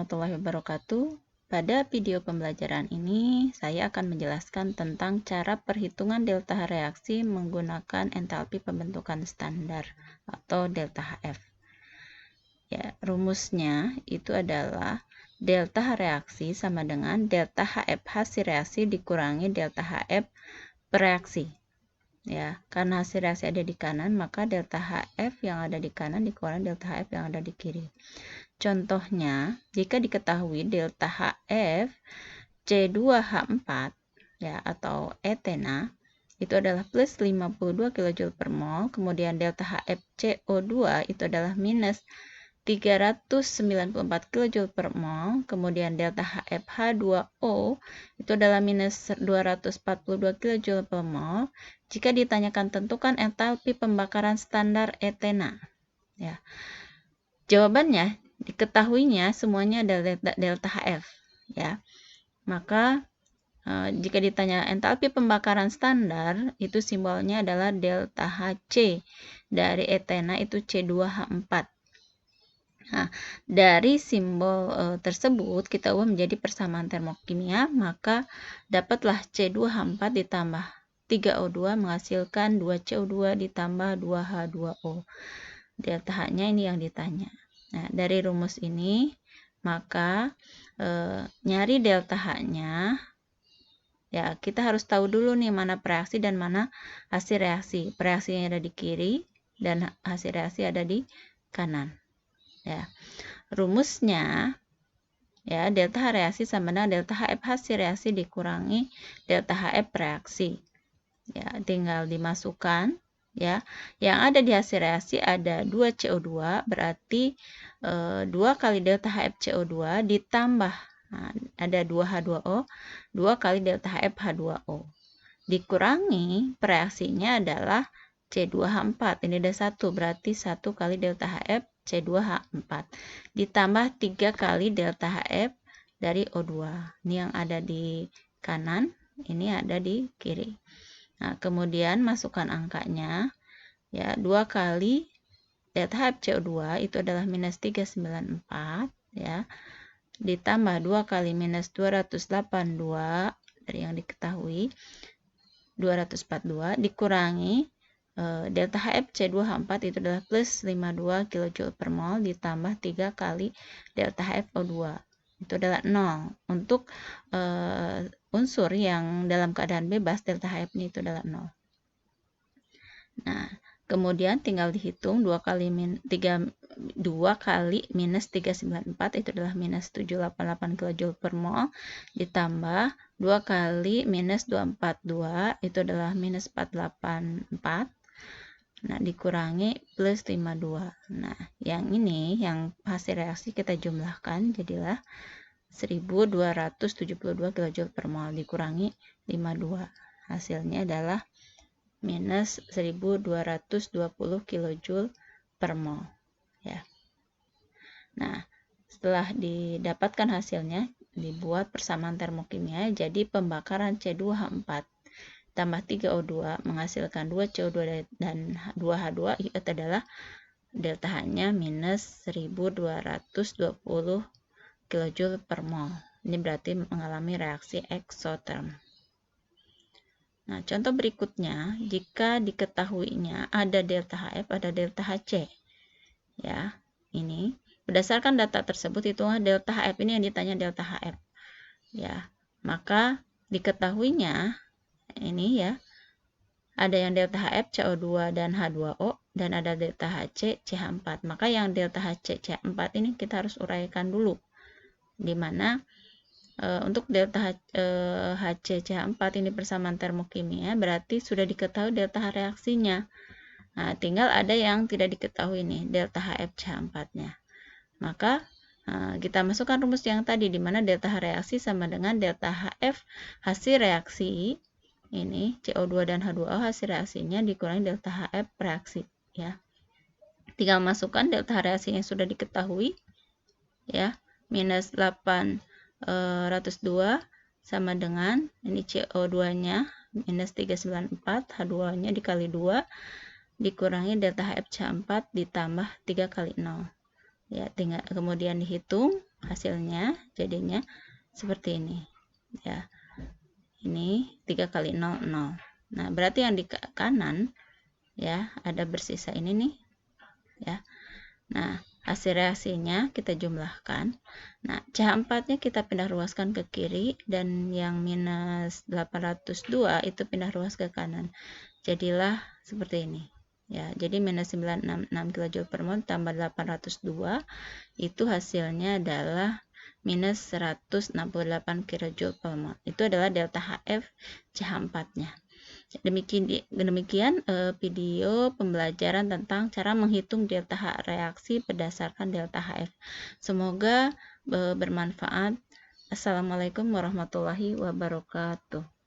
Warahmatullahi wabarakatuh. Pada video pembelajaran ini, saya akan menjelaskan tentang cara perhitungan delta reaksi menggunakan entalpi pembentukan standar atau delta HF. Ya, rumusnya itu adalah delta reaksi sama dengan delta HF hasil reaksi dikurangi delta HF bereaksi. Ya, karena hasil reaksi ada di kanan, maka delta HF yang ada di kanan dikurangi delta HF yang ada di kiri. Contohnya, jika diketahui delta HF C2H4 ya atau etena itu adalah plus 52 kJ per mol, kemudian delta HF CO2 itu adalah minus 394 kJ per mol, kemudian delta HF H2O itu adalah minus 242 kJ per mol. Jika ditanyakan tentukan entalpi pembakaran standar etena. Ya. Jawabannya diketahuinya semuanya adalah delta HF ya. Maka jika ditanya entalpi pembakaran standar itu simbolnya adalah delta HC dari etena itu C2H4. Nah, dari simbol tersebut kita ubah menjadi persamaan termokimia, maka dapatlah C2H4 ditambah 3O2 menghasilkan 2CO2 ditambah 2H2O. Delta H-nya ini yang ditanya. Nah, dari rumus ini, maka nyari delta H-nya, ya kita harus tahu dulu nih mana preaksi dan mana hasil reaksi. Preaksinya ada di kiri dan hasil reaksi ada di kanan. Ya, rumusnya ya delta H reaksi sama dengan delta HF hasil reaksi dikurangi delta HF reaksi. Ya, tinggal dimasukkan. Ya, yang ada di hasil reaksi ada 2CO2, berarti 2 kali delta HF CO2 ditambah ada 2H2O, 2 kali delta HF H2O. Dikurangi reaksinya adalah C2H4, ini ada 1, berarti 1 kali delta HF C2H4 ditambah 3 kali delta HF dari O2. Ini yang ada di kanan, ini ada di kiri. Nah, kemudian masukkan angkanya, ya 2 kali delta HF CO2 itu adalah minus 394, ya, ditambah 2 kali minus 282 dari yang diketahui, 242, dikurangi delta HF C2H4 itu adalah plus 52 kJ per mol, ditambah 3 kali delta HF O2. Itu adalah 0. Untuk unsur yang dalam keadaan bebas, delta HF ini itu adalah 0. Nah, kemudian tinggal dihitung 2 kali minus 394 itu adalah minus 788 kJ per mol, ditambah 2 kali minus 242 itu adalah minus 484. Nah, dikurangi plus 52. Nah, yang ini, yang hasil reaksi kita jumlahkan, jadilah 1272 kJ per mol dikurangi 52. Hasilnya adalah minus 1220 kJ per mol. Ya. Nah, setelah didapatkan hasilnya, dibuat persamaan termokimia, jadi pembakaran C2H4 tambah 3O2 menghasilkan 2CO2 dan 2H2 itu adalah delta H-nya minus 1220 kJ per mol. Ini berarti mengalami reaksi eksoterm. Nah, contoh berikutnya, jika diketahuinya ada delta HF, ada delta HC. Ya, ini berdasarkan data tersebut hitungan delta HF ini yang ditanya delta HF. Ya, maka diketahuinya ini ya, ada yang delta HF CO2 dan H2O dan ada delta HC CH4. Maka yang delta HC CH4 ini kita harus uraikan dulu. Di mana untuk delta HC CH4 ini persamaan termokimia berarti sudah diketahui delta H reaksinya. Nah, tinggal ada yang tidak diketahui nih, delta HF CH4-nya. Maka kita masukkan rumus yang tadi di mana delta H reaksi sama dengan delta HF hasil reaksi. Ini CO2 dan H2O hasil reaksinya dikurangi delta HF reaksi, ya. Tinggal masukkan delta H reaksi yang sudah diketahui, ya, minus 802 sama dengan ini CO2-nya minus 394, H2O-nya dikali 2 dikurangi delta HF CH4 ditambah 3 kali 0. Ya, tinggal kemudian dihitung hasilnya jadinya seperti ini ya. Ini 3 kali 0, 0. Nah, berarti yang di kanan ya ada bersisa ini nih ya. Nah, hasil reaksinya kita jumlahkan. Nah, CH4-nya kita pindah ruaskan ke kiri dan yang minus 802 itu pindah ruas ke kanan. Jadilah seperti ini. Ya, jadi minus 966 kJ per mol tambah 802 itu hasilnya adalah minus 168 kJ per mol. Itu adalah delta HF CH4-nya. Demikian video pembelajaran tentang cara menghitung delta H reaksi berdasarkan delta HF. Semoga bermanfaat. Assalamualaikum warahmatullahi wabarakatuh.